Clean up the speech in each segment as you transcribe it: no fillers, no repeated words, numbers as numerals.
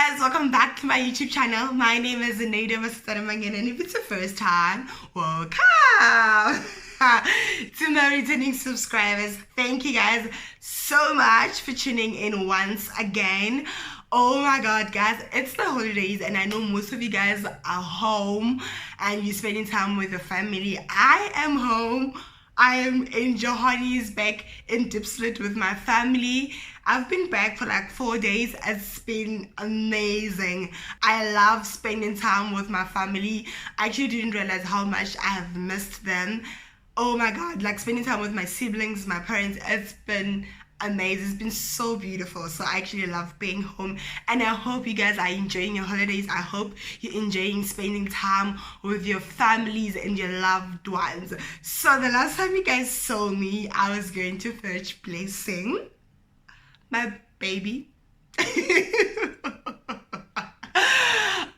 guys, welcome back to my YouTube channel. My name is Nadia Masataramangin, and if it's the first time, welcome to my returning subscribers. Thank you guys so much for tuning in once again. Oh my god, guys, it's the holidays and I know most of you guys are home and you're spending time with your family. I am home. I am in Johannesburg in Diepsloot with my family. I've been back for like 4 days. It's been amazing. I love spending time with my family. I actually didn't realize how much I have missed them. Oh my god, like spending time with my siblings, my parents, it's been amazing. It's been so beautiful. So I actually love being home and I hope you guys are enjoying your holidays. I hope you're enjoying spending time with your families and your loved ones. So the last time you guys saw me, I was going to fetch Blessing, my baby.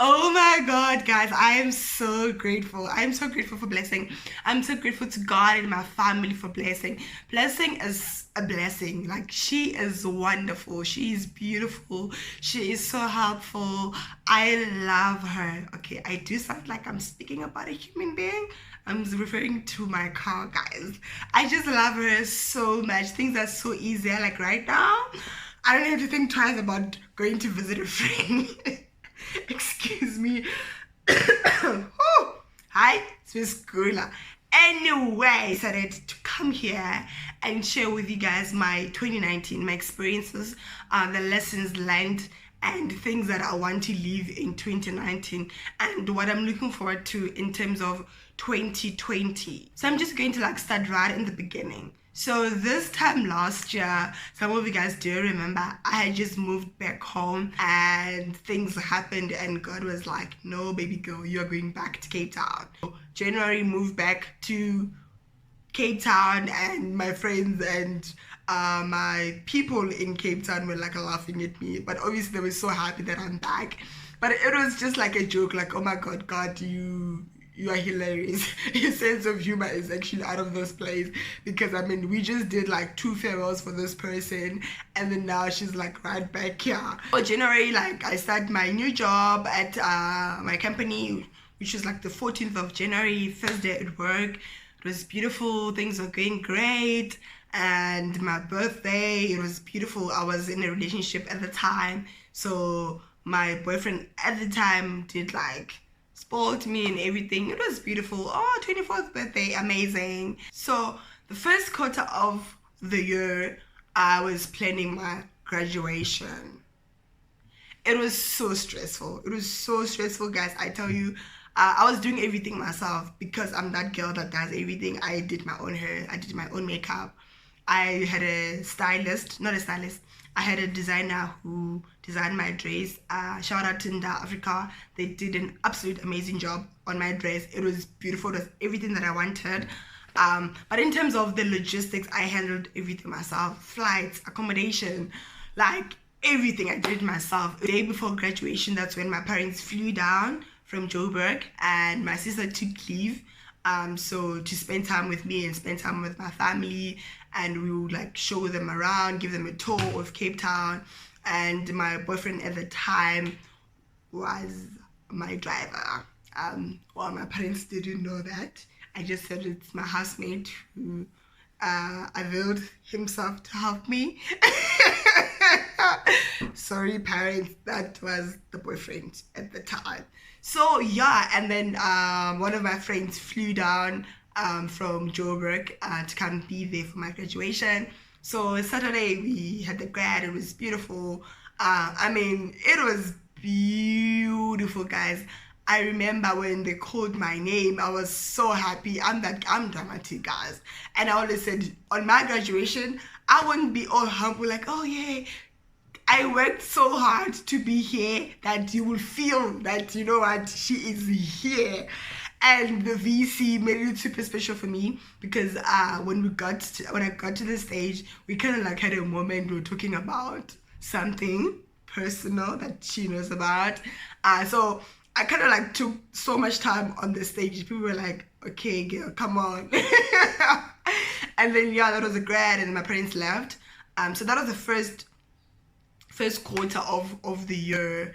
Oh my god, guys, I am so grateful. I am so grateful for Blessing. I'm so grateful to God and my family for Blessing. Blessing is a blessing. Like, she is wonderful. She is beautiful. She is so helpful. I love her. Okay, I do sound like I'm speaking about a human being. I'm referring to my car, guys. I just love her so much. Things are so easy. Like right now, I don't have to think twice about going to visit a friend. Excuse me. Oh, hi, it's Miss Gula. Anyway, I decided to come here and share with you guys my 2019, my experiences, the lessons learned, and things that I want to leave in 2019 and what I'm looking forward to in terms of 2020. So I'm just going to start right in the beginning. So this time last year, some of you guys do remember, I had just moved back home and things happened and God was like, no baby girl, you're going back to Cape Town. So January, moved back to Cape Town and my friends and my people in Cape Town were laughing at me, but obviously they were so happy that I'm back. But it was just like a joke, like, oh my god, God, you are hilarious. Your sense of humor is actually out of this place, because I mean, we just did 2 farewells for this person and then now she's right back here. For January, I started my new job at my company, which is the 14th of January, first day at work. It was beautiful, things were going great, and my birthday, it was beautiful. I was in a relationship at the time, so my boyfriend at the time did spoiled me and everything. It was beautiful. Oh, 24th birthday, amazing. So the first quarter of the year, I was planning my graduation. It was so stressful. It was so stressful, guys. I tell you, I was doing everything myself because I'm that girl that does everything. I did my own hair. I did my own makeup. I had a stylist, not a stylist. I had a designer who designed my dress. Shout out to Nda Africa. They did an absolute amazing job on my dress. It was beautiful. It was everything that I wanted. But in terms of the logistics, I handled everything myself. Flights, accommodation, everything I did myself. The day before graduation, that's when my parents flew down from Joburg and my sister took leave. So to spend time with me and spend time with my family, and we would show them around, give them a tour of Cape Town. And my boyfriend at the time was my driver. Well, my parents didn't know that. I just said it's my housemate who availed himself to help me. Sorry parents, that was the boyfriend at the time. So yeah, and then one of my friends flew down from Joburg to come be there for my graduation. So Saturday we had the grad. It was beautiful. I mean, it was beautiful, guys. I remember when they called my name, I was so happy. I'm dramatic, guys. And I always said on my graduation, I wouldn't be all humble oh yeah, I worked so hard to be here that you will feel that, you know what, she is here. And the VC made it super special for me because when I got to the stage, we kind of had a moment. We were talking about something personal that she knows about. So I kind of took so much time on the stage. People were like, okay, girl, come on. And then yeah, that was a grad, and my parents left. So that was the first quarter of the year.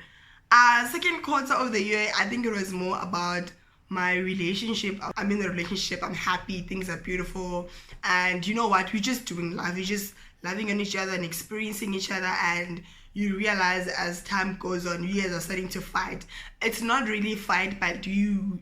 Second quarter of the year, I think it was more about my relationship. I'm in a relationship, I'm happy, things are beautiful, and you know what, we're just doing life, we're just loving on each other and experiencing each other. And you realize as time goes on, you guys are starting to fight. It's not really fight, but you're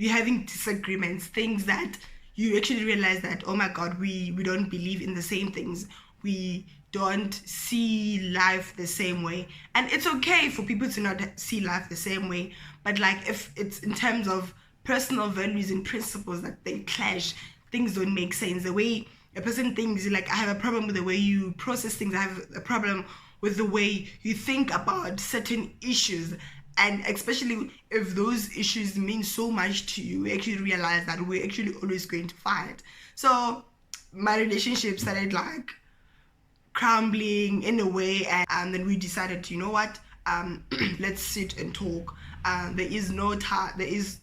having disagreements, things that you actually realize that, oh my god, we don't believe in the same things, we don't see life the same way. And it's okay for people to not see life the same way, but like if it's in terms of personal values and principles that they clash, things don't make sense. The way a person thinks, like I have a problem with the way you process things, I have a problem with the way you think about certain issues. And especially if those issues mean so much to you, we actually realize that we're actually always going to fight. So my relationship started like crumbling in a way, and then we decided, you know what, let's sit and talk. There is no time, there is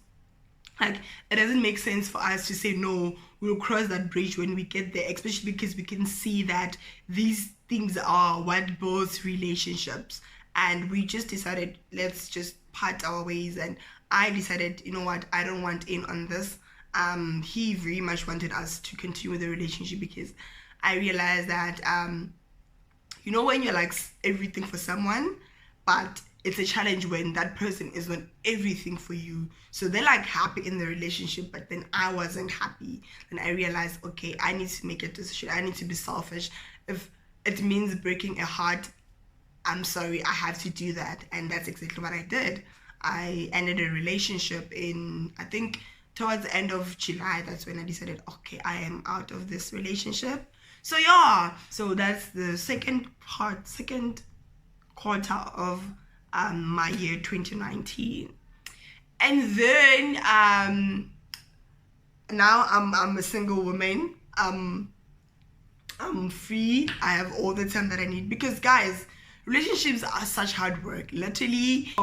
like, it doesn't make sense for us to say no, we'll cross that bridge when we get there, especially because we can see that these things are what builds relationships. And we just decided, let's just part our ways. And I decided, you know what, I don't want in on this. He very much wanted us to continue the relationship, because I realized that you know, when you're like everything for someone, but it's a challenge when that person is not everything for you. So they're like happy in the relationship, but then I wasn't happy. And I realized, okay, I need to make a decision, I need to be selfish. If it means breaking a heart, I'm sorry, I have to do that. And that's exactly what I did. I ended a relationship in, I think, towards the end of July. That's when I decided, okay, I am out of this relationship. So yeah, so that's the second quarter of my year 2019. And then now I'm a single woman. I'm free. I have all the time that I need, because guys, relationships are such hard work. Literally,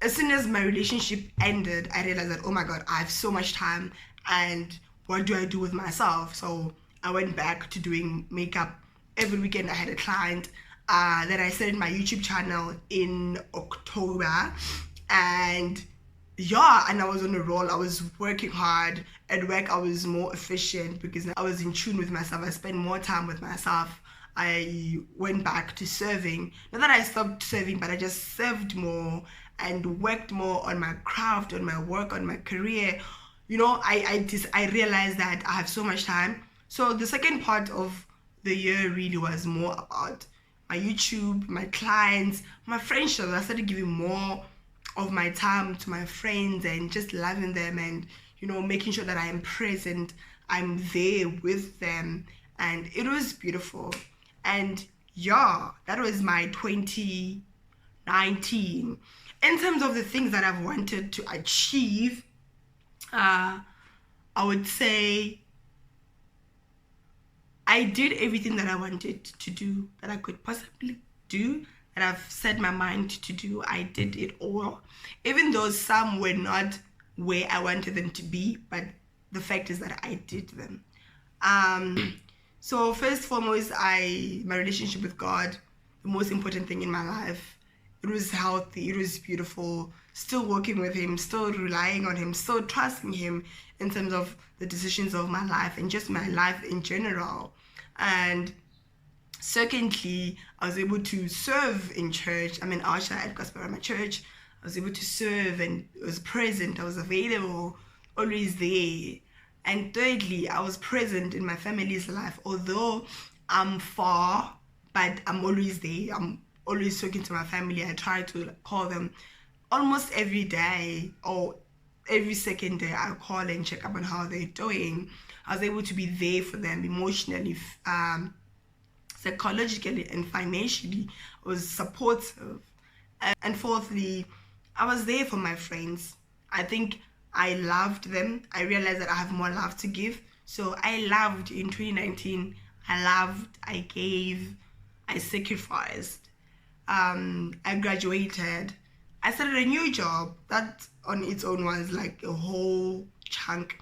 as soon as my relationship ended, I realized that, oh my god, I have so much time, and what do I do with myself? So I went back to doing makeup. Every weekend I had a client. Then I started my YouTube channel in October, and yeah, and I was on a roll. I was working hard. At work, I was more efficient because I was in tune with myself. I spent more time with myself. I went back to serving. Not that I stopped serving, but I just served more and worked more on my craft, on my work, on my career. You know, I realized that I have so much time. So the second part of the year really was more about my YouTube, my clients, my friendships. I started giving more of my time to my friends and just loving them, and you know, making sure that I am present, I'm there with them, and it was beautiful. And yeah, that was my 2019. In terms of the things that I've wanted to achieve, I would say I did everything that I wanted to do, that I could possibly do, that I've set my mind to do. I did it all, even though some were not where I wanted them to be, but the fact is that I did them. So first foremost, my relationship with God, the most important thing in my life. It was healthy, it was beautiful, still working with him, still relying on him, still trusting him in terms of the decisions of my life and just my life in general. And secondly, I was able to serve in church. I'm an usher at Gospel Rama Church. I was able to serve and was present. I was available, always there. And thirdly, I was present in my family's life. Although I'm far, but I'm always there. I'm always talking to my family. I try to call them almost every day, or every second day. I call and check up on how they're doing. I was able to be there for them emotionally, psychologically, and financially. I was supportive. And fourthly, I was there for my friends. I think I loved them. I realized that I have more love to give. So I loved in 2019. I loved, I gave, I sacrificed. I graduated. I started a new job. That on its own was like a whole chunk.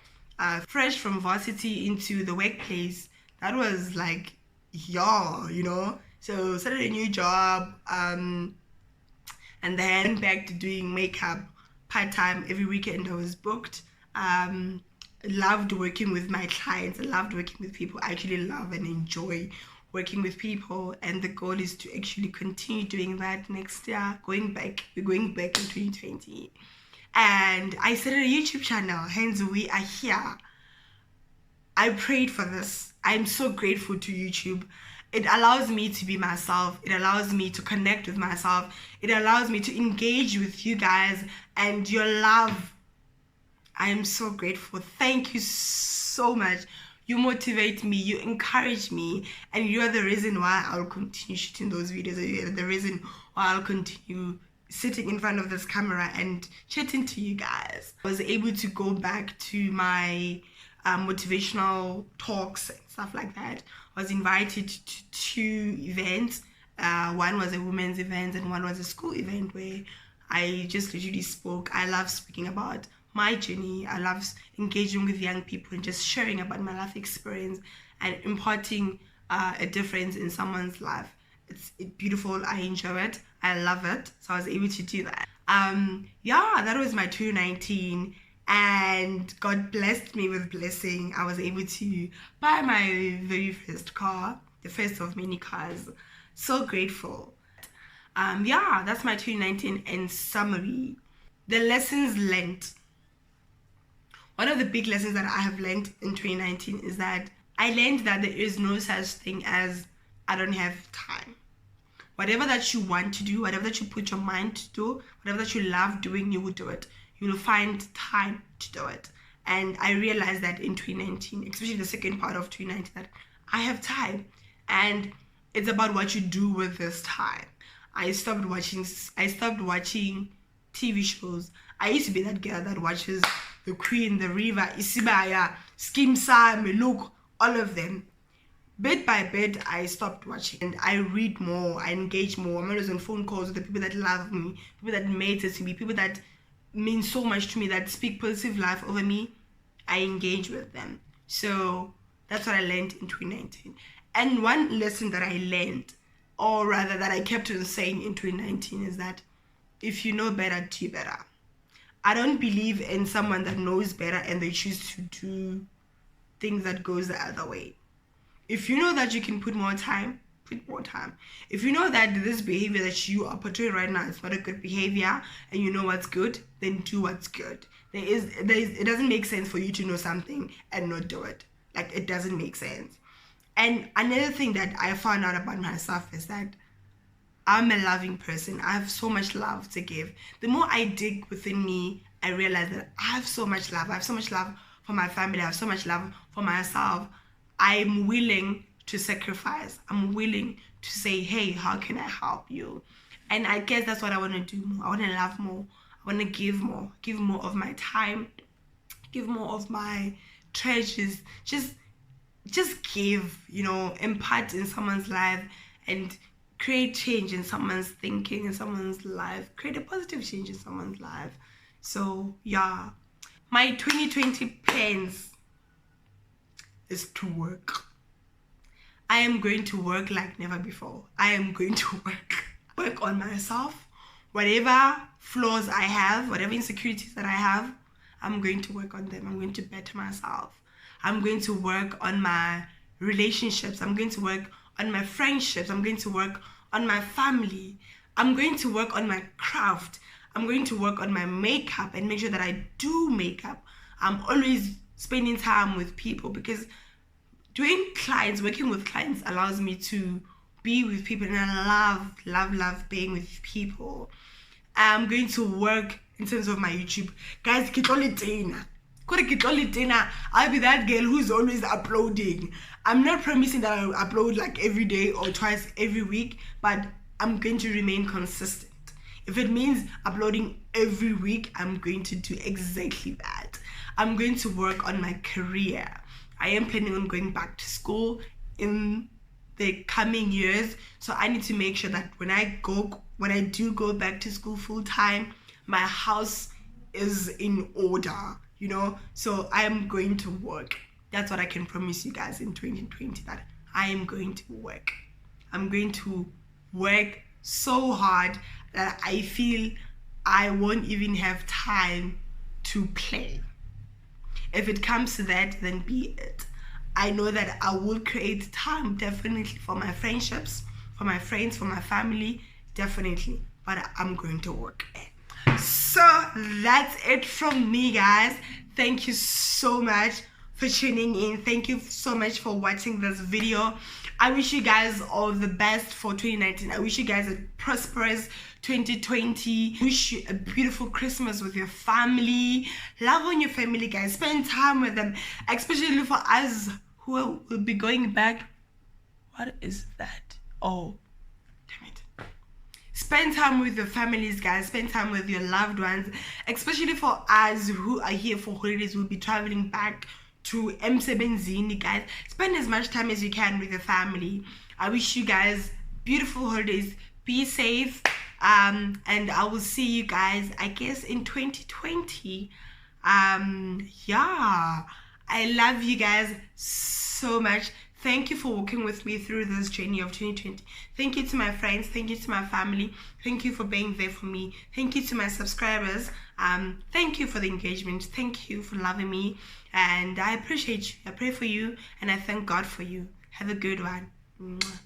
Fresh from varsity into the workplace. That was like, yeah, you know. So started a new job. And and then back to doing makeup part-time. Every weekend I was booked. Loved working with my clients. I loved working with people. I actually love and enjoy working with people, and the goal is to actually continue doing that next year. We're going back in 2020, and I started a YouTube channel, hence we are here. I prayed for this. I'm so grateful to YouTube. It allows me to be myself. It allows me to connect with myself. It allows me to engage with you guys and your love. I am so grateful. Thank you so much. You motivate me, you encourage me, and you're the reason why I'll continue shooting those videos. You're the reason why I'll continue sitting in front of this camera and chatting to you guys. I was able to go back to my motivational talks and stuff like that. I was invited to 2 events. One was a women's event and one was a school event where I just literally spoke. I love speaking about my journey. I love engaging with young people and just sharing about my life experience and imparting a difference in someone's life. It's beautiful. I enjoy it. I love it. So I was able to do that. Yeah, that was my 2019, and God blessed me with blessing. I was able to buy my very first car, the first of many cars. So grateful. Yeah, that's my 2019 in summary. The lessons learned. One of the big lessons that I have learned in 2019 is that I learned that there is no such thing as I don't have time. Whatever that you want to do, whatever that you put your mind to do, whatever that you love doing, you will do it. You will find time to do it. And I realized that in 2019, especially the second part of 2019, that I have time. And it's about what you do with this time. I stopped watching TV shows. I used to be that girl that watches The Queen, The River, Isibaya, Skim Sam, Look, all of them. Bit by bit, I stopped watching and I read more, I engage more. I'm always on phone calls with the people that love me, people that matter to me, people that mean so much to me, that speak positive life over me. I engage with them. So that's what I learned in 2019. And one lesson that I learned, or rather that I kept on saying in 2019, is that if you know better, do better. I don't believe in someone that knows better and they choose to do things that goes the other way. If you know that you can put more time, put more time. If you know that this behavior that you are portraying right now is not a good behavior and you know what's good, then do what's good. It doesn't make sense for you to know something and not do it. Like, it doesn't make sense. And another thing that I found out about myself is that I'm a loving person. I have so much love to give. The more I dig within me, I realize that I have so much love. I have so much love for my family. I have so much love for myself. I'm willing to sacrifice. I'm willing to say, hey, how can I help you? And I guess that's what I want to do more. I want to love more. I want to give more of my time, give more of my treasures. Just give, impart in someone's life and create change in someone's thinking, in someone's life, create a positive change in someone's life. So yeah, my 2020 plans is to work. I am going to work like never before. I am going to work on myself. Whatever flaws I have, whatever insecurities that I have, I'm going to work on them. I'm going to better myself. I'm going to work on my relationships. I'm going to work on my friendships. I'm going to work on my family. I'm going to work on my craft. I'm going to work on my makeup and make sure that I do makeup. I'm always spending time with people because working with clients allows me to be with people, and I love being with people. I'm going to work in terms of my YouTube. Guys, I'll be that girl who's always uploading. I'm not promising that I'll upload like every day or twice every week, but I'm going to remain consistent. If it means uploading every week, I'm going to do exactly that. I'm going to work on my career. I am planning on going back to school in the coming years, so I need to make sure that when I do go back to school full time, my house is in order, so I am going to work. That's what I can promise you guys in 2020, that I am going to work. I'm going to work so hard. that I feel I won't even have time to play. If it comes to that, then be it. I know that I will create time definitely for my friendships, for my friends, for my family, definitely. But I'm going to work. So that's it from me, guys. Thank you so much for tuning in. Thank you so much for watching this video. I wish you guys all the best for 2019. I wish you guys a prosperous 2020. Wish you a beautiful Christmas with your family. Love on your family, guys. Spend time with them, especially for us who will be going back. What is that? Oh, damn it. Spend time with your families, guys. Spend time with your loved ones, especially for us who are here for holidays. We'll be traveling back to Msebenzini, guys. Spend as much time as you can with your family. I wish you guys beautiful holidays. Be safe, and I will see you guys, I guess, in 2020. Yeah, I love you guys so much. Thank you for walking with me through this journey of 2020. Thank you to my friends. Thank you to my family. Thank you for being there for me. Thank you to my subscribers. Thank you for the engagement. Thank you for loving me. And I appreciate you. I pray for you and I thank God for you. Have a good one. Mwah.